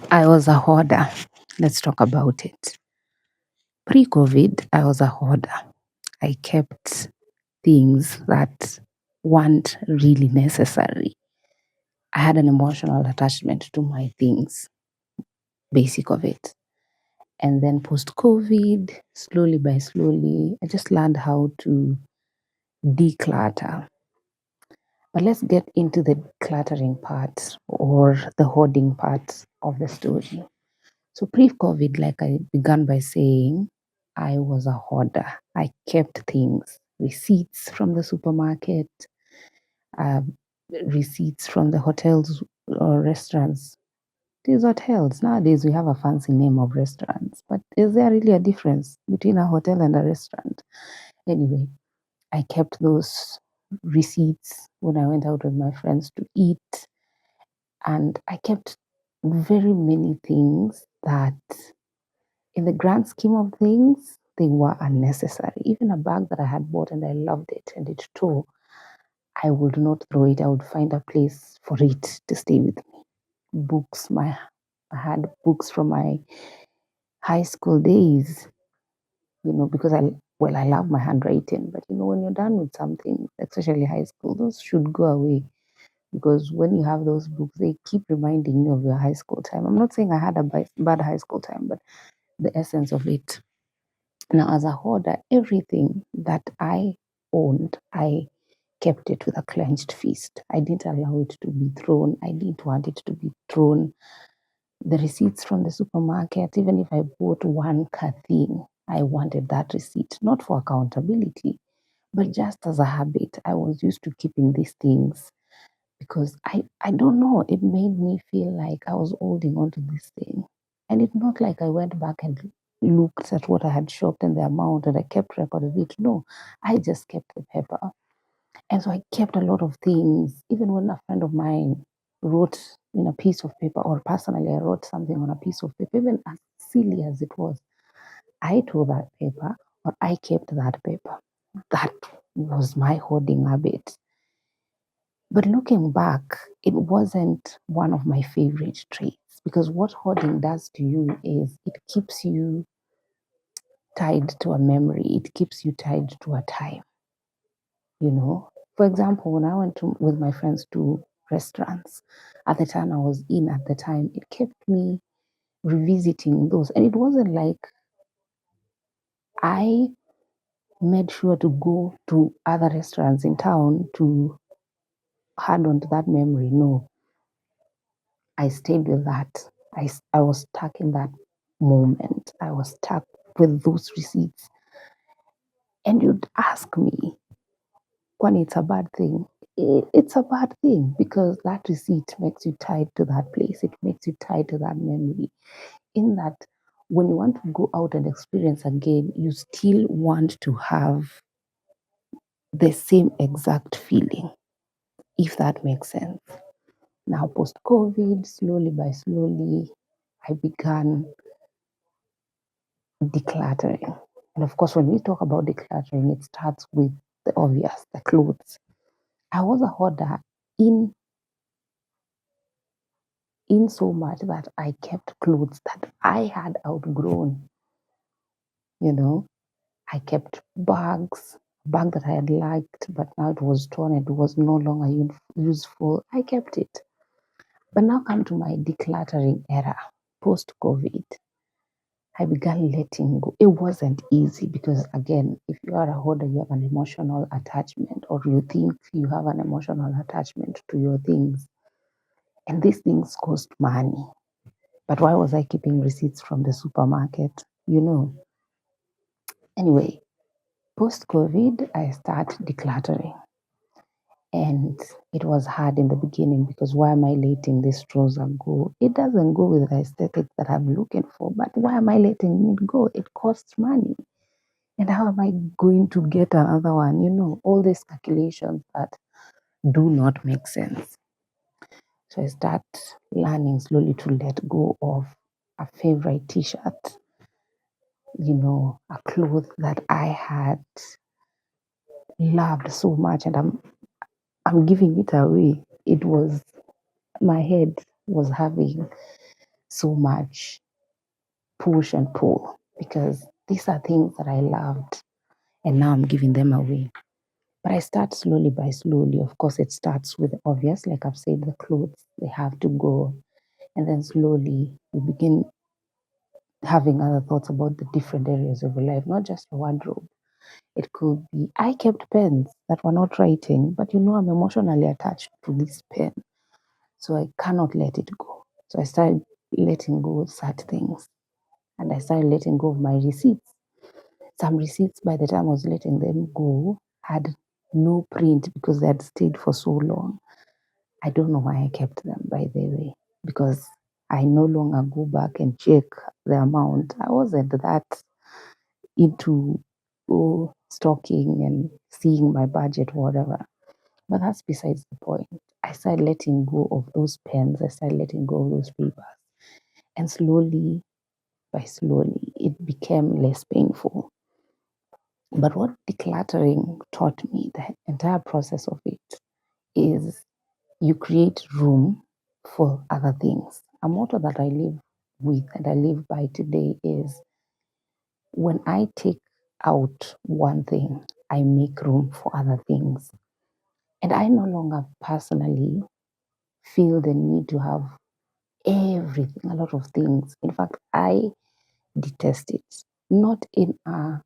I was a hoarder. Let's talk about it. Pre-COVID, I was a hoarder. I kept things that weren't really necessary. I had an emotional attachment to my things, basic of it. And then post-COVID, slowly by slowly, I just learned how to declutter. But let's get into the cluttering part or the hoarding part of the story. So pre-COVID, like I began by saying, I was a hoarder. I kept things, receipts from the supermarket, uh, receipts from the hotels or restaurants. These hotels, nowadays we have a fancy name of restaurants, but is there really a difference between a hotel and a restaurant? Anyway, I kept those receipts when I went out with my friends to eat, and I kept very many things that in the grand scheme of things, they were unnecessary. Even a bag that I had bought and I loved it and it tore, I would not throw it. I would find a place for it to stay with me. Books, I had books from my high school days, because I love my handwriting, but when you're done with something, especially high school, those should go away because when you have those books, they keep reminding you of your high school time. I'm not saying I had a bad high school time, but the essence of it. Now, as a hoarder, everything that I owned, I kept it with a clenched fist. I didn't allow it to be thrown. I didn't want it to be thrown. The receipts from the supermarket, even if I bought one thing, I wanted that receipt, not for accountability, but just as a habit. I was used to keeping these things because I don't know, it made me feel like I was holding on to this thing. And it's not like I went back and looked at what I had shopped and the amount and I kept record of it. No, I just kept the paper. And so I kept a lot of things. Even when a friend of mine wrote in a piece of paper, or personally I wrote something on a piece of paper, even as silly as it was, I tore that paper or I kept that paper. That was my hoarding habit. But looking back, it wasn't one of my favorite traits because what hoarding does to you is it keeps you tied to a memory, it keeps you tied to a time. For example, when I went with my friends to restaurants, at the time I was in at the time, it kept me revisiting those. And it wasn't like I made sure to go to other restaurants in town to add on to that memory. No, I stayed with that. I was stuck in that moment. I was stuck with those receipts. And you'd ask me, when it's a bad thing, it's a bad thing because that receipt makes you tied to that place. It makes you tied to that memory. In that, when you want to go out and experience again, you still want to have the same exact feeling, if that makes sense. Now, post COVID, slowly by slowly, I began decluttering. And of course, when we talk about decluttering, it starts with the obvious, the clothes. I was a hoarder in in so much that I kept clothes that I had outgrown. You know, I kept bags, a bag that I had liked, but now it was torn, it was no longer useful. I kept it. But now come to my decluttering era, post COVID. I began letting go. It wasn't easy because, again, if you are a hoarder, you have an emotional attachment, or you think you have an emotional attachment to your things. And these things cost money. But why was I keeping receipts from the supermarket? Anyway, post COVID, I started decluttering. And it was hard in the beginning because why am I letting this trouser go? It doesn't go with the aesthetic that I'm looking for, but why am I letting it go? It costs money. And how am I going to get another one? All these calculations that do not make sense. So I start learning slowly to let go of a favorite t-shirt, a cloth that I had loved so much and I'm giving it away. It was my head was having so much push and pull because these are things that I loved and now I'm giving them away. But I start slowly by slowly. Of course, it starts with the obvious, like I've said, the clothes, they have to go. And then slowly you begin having other thoughts about the different areas of your life, not just your wardrobe. It could be, I kept pens that were not writing, but I'm emotionally attached to this pen. So I cannot let it go. So I started letting go of such things. And I started letting go of my receipts. Some receipts, by the time I was letting them go, had no print because they had stayed for so long. I don't know why I kept them, by the way, because I no longer go back and check the amount. I wasn't that into stocking and seeing my budget, whatever. But that's besides the point. I started letting go of those pens. I started letting go of those papers. And slowly by slowly, it became less painful. But what decluttering taught me, the entire process of it, is you create room for other things. A motto that I live with and I live by today is when I take out one thing, I make room for other things. And I no longer personally feel the need to have everything, a lot of things. In fact, I detest it. Not in a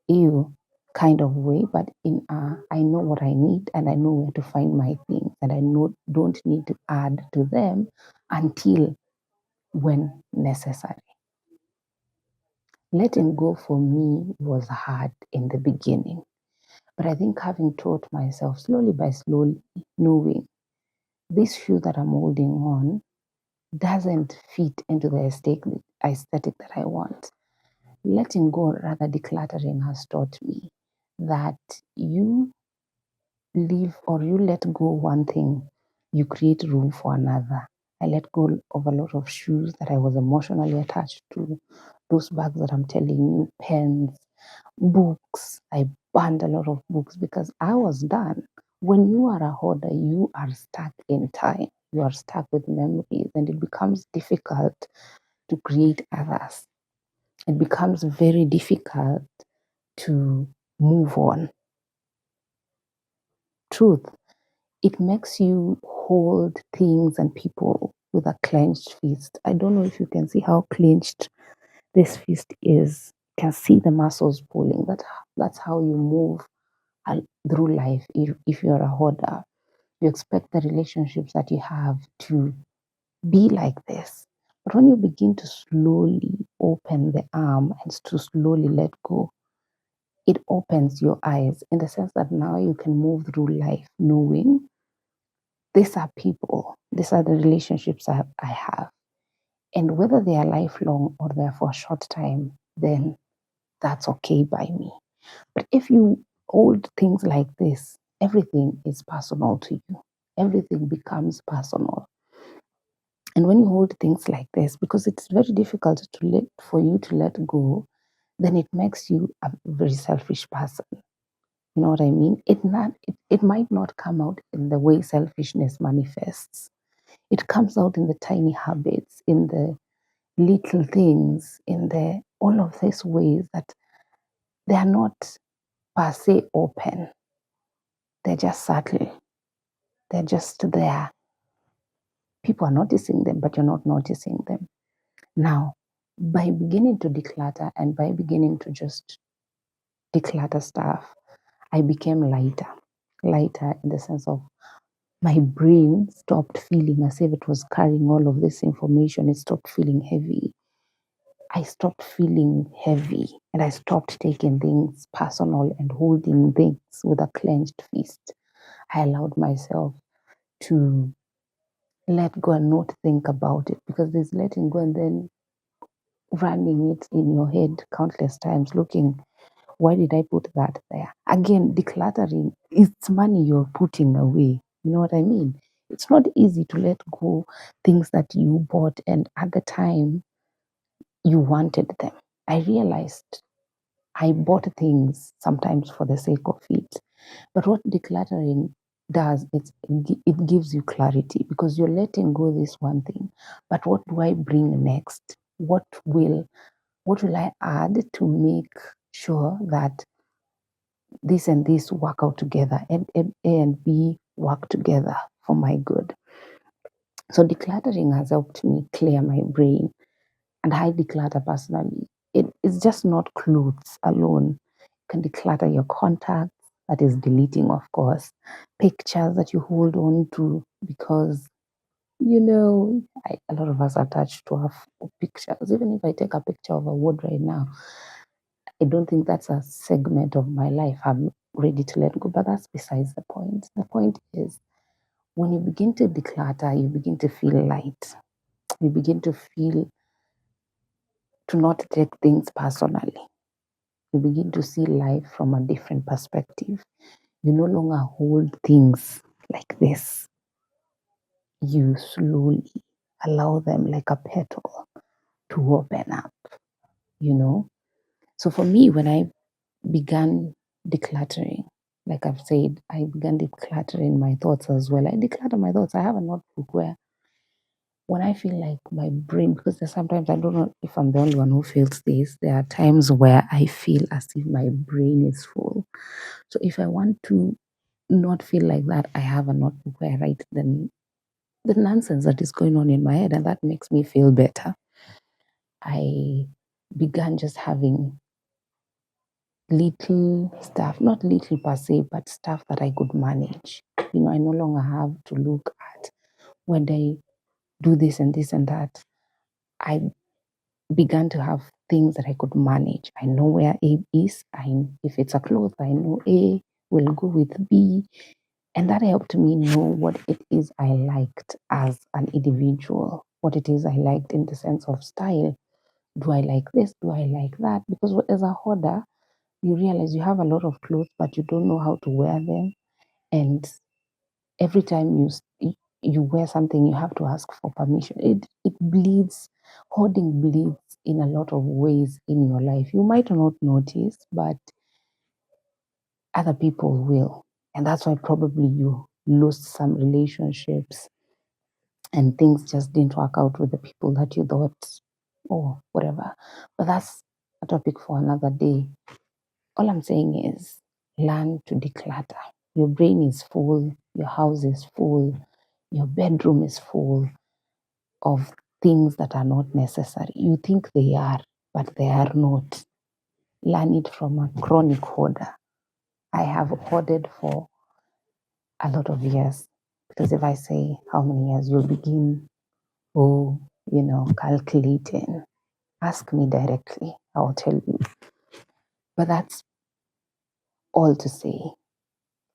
ew kind of way, but in a I know what I need and I know where to find my things and I know don't need to add to them until when necessary. Letting go for me was hard in the beginning, but I think having taught myself slowly by slowly, knowing this shoe that I'm holding on doesn't fit into the aesthetic that I want. Letting go, rather decluttering, has taught me that you leave or you let go one thing, you create room for another. I let go of a lot of shoes that I was emotionally attached to, those bags that I'm telling you, pens, books. I burned a lot of books because I was done. When you are a hoarder, you are stuck in time. You are stuck with memories, and it becomes difficult to create others. It becomes very difficult to move on. Truth, it makes you hold things and people with a clenched fist. I don't know if you can see how clenched this fist is. You can see the muscles pulling. That's how you move through life. If you're a hoarder, you expect the relationships that you have to be like this. But when you begin to slowly open the arm and to slowly let go, it opens your eyes in the sense that now you can move through life knowing these are people, these are the relationships I have. And whether they are lifelong or they're for a short time, then that's okay by me. But if you hold things like this, everything is personal to you. Everything becomes personal. And when you hold things like this, because it's very difficult for you to let go, then it makes you a very selfish person. You know what I mean? It might not come out in the way selfishness manifests. It comes out in the tiny habits, in the little things, in the all of these ways that they are not per se open. They're just subtle. They're just there. People are noticing them, but you're not noticing them. Now, by beginning to declutter and by beginning to just declutter stuff, I became lighter. Lighter in the sense of my brain stopped feeling as if it was carrying all of this information. It stopped feeling heavy. I stopped feeling heavy and I stopped taking things personal and holding things with a clenched fist. I allowed myself to let go and not think about it because there's letting go and then running it in your head countless times, looking, why did I put that there? Again, decluttering, it's money you're putting away. You know what I mean? It's not easy to let go things that you bought and at the time you wanted them. I realized I bought things sometimes for the sake of it. But what decluttering does, it gives you clarity because you're letting go this one thing. But what do I bring next? What will I add to make sure that this and this work out together and A and B work together for my good? So decluttering has helped me clear my brain, and I declutter personally. It's just not clothes alone. You can declutter your contacts, that is deleting, of course, pictures that you hold on to because a lot of us are attached to our pictures. Even if I take a picture of a wood right now, I don't think that's a segment of my life I'm ready to let go, but that's besides the point. The point is when you begin to declutter, you begin to feel light. You begin to not take things personally. You begin to see life from a different perspective. You no longer hold things like this. You slowly allow them like a petal to open up, you know? So for me, when I began decluttering, like I've said, I began decluttering my thoughts as well. I declutter my thoughts. I have a notebook where when I feel like my brain, because there's sometimes I don't know if I'm the only one who feels this, there are times where I feel as if my brain is full. So if I want to not feel like that, I have a notebook where I write the nonsense that is going on in my head, and that makes me feel better. I began just having little stuff, not little per se, but stuff that I could manage. I no longer have to look at when I do this and this and that. I began to have things that I could manage. I know where A is. If it's a cloth, I know A will go with B. And that helped me know what it is I liked as an individual, what it is I liked in the sense of style. Do I like this? Do I like that? Because as a hoarder, you realize you have a lot of clothes, but you don't know how to wear them. And every time you wear something, you have to ask for permission. It bleeds. Hoarding bleeds in a lot of ways in your life. You might not notice, but other people will. And that's why probably you lost some relationships and things just didn't work out with the people that you thought or whatever. But that's a topic for another day. All I'm saying is learn to declutter. Your brain is full, your house is full, your bedroom is full of things that are not necessary. You think they are, but they are not. Learn it from a chronic hoarder. I have hoarded for a lot of years because if I say how many years, you'll begin, calculating. Ask me directly, I'll tell you. But that's all to say.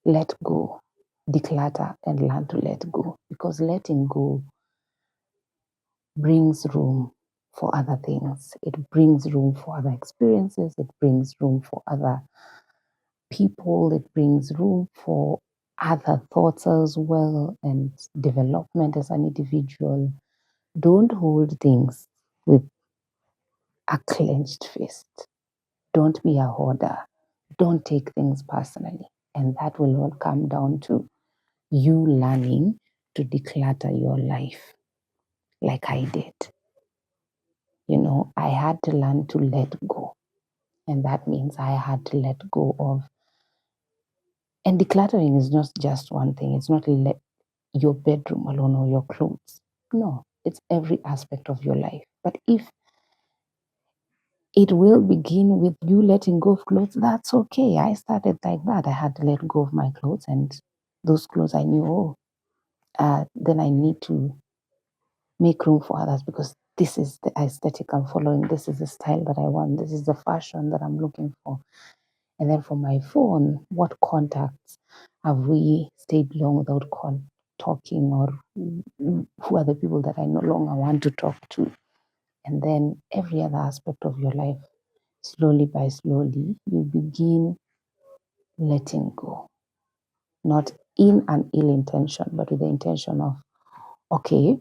Let go, declutter, and learn to let go because letting go brings room for other things. It brings room for other experiences. It brings room for other people. It brings room for other thoughts as well and development as an individual. Don't hold things with a clenched fist. Don't be a hoarder. Don't take things personally. And that will all come down to you learning to declutter your life like I did. I had to learn to let go. And that means I had to let go of. And decluttering is not just one thing, it's not your bedroom alone or your clothes. No, it's every aspect of your life. But if it will begin with you letting go of clothes, that's okay. I started like that. I had to let go of my clothes, and those clothes I knew, then I need to make room for others because this is the aesthetic I'm following. This is the style that I want. This is the fashion that I'm looking for. And then for my phone, what contacts have we stayed long without talking, or who are the people that I no longer want to talk to? And then every other aspect of your life, slowly by slowly, you begin letting go. Not in an ill intention, but with the intention of, okay,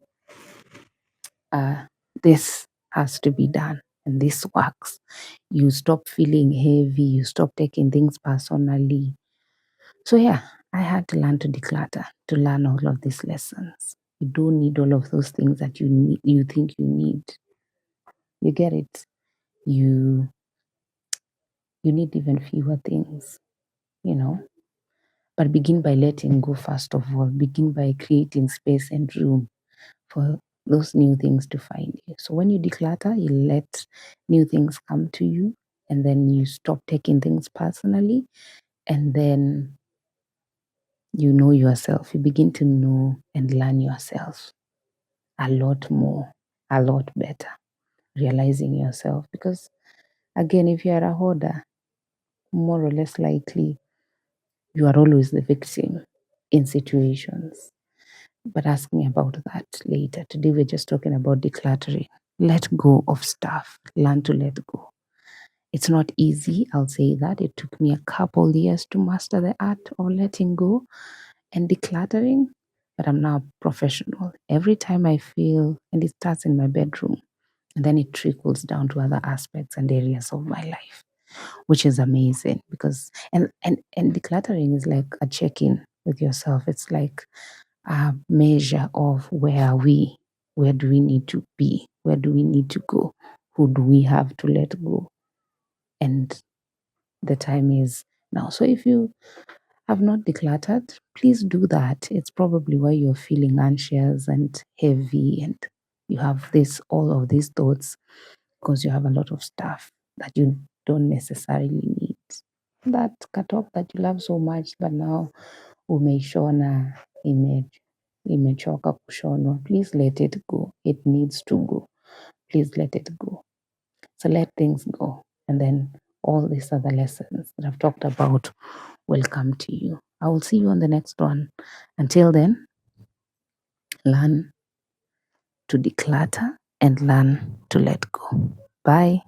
this has to be done and this works. You stop feeling heavy, you stop taking things personally. So, yeah, I had to learn to declutter to learn all of these lessons. You don't need all of those things that you think you need. You get it? You you need even fewer things, you know. But begin by letting go first of all. Begin by creating space and room for those new things to find you. So when you declutter, you let new things come to you, and then you stop taking things personally, and then you know yourself. You begin to know and learn yourself a lot more, a lot better, realizing yourself. Because again, if you're a hoarder, more or less likely you are always the victim in situations. But ask me about that later. Today we're just talking about decluttering. Let go of stuff. Learn to let go. It's not easy, I'll say that. It took me a couple years to master the art of letting go and decluttering, but I'm now a professional. Every time I feel, and it starts in my bedroom, and then it trickles down to other aspects and areas of my life, which is amazing because and decluttering is like a check-in with yourself. It's like a measure of where are we, where do we need to be, where do we need to go, who do we have to let go, and the time is now. So if you have not decluttered, please do that. It's probably why you're feeling anxious and heavy and you have this all of these thoughts because you have a lot of stuff that you don't necessarily need. That cutoff that you love so much, but now umeshona imechoka kushonwa. Please let it go. It needs to go. Please let it go. So let things go. And then all these other lessons that I've talked about will come to you. I will see you on the next one. Until then, learn to declutter and learn to let go. Bye.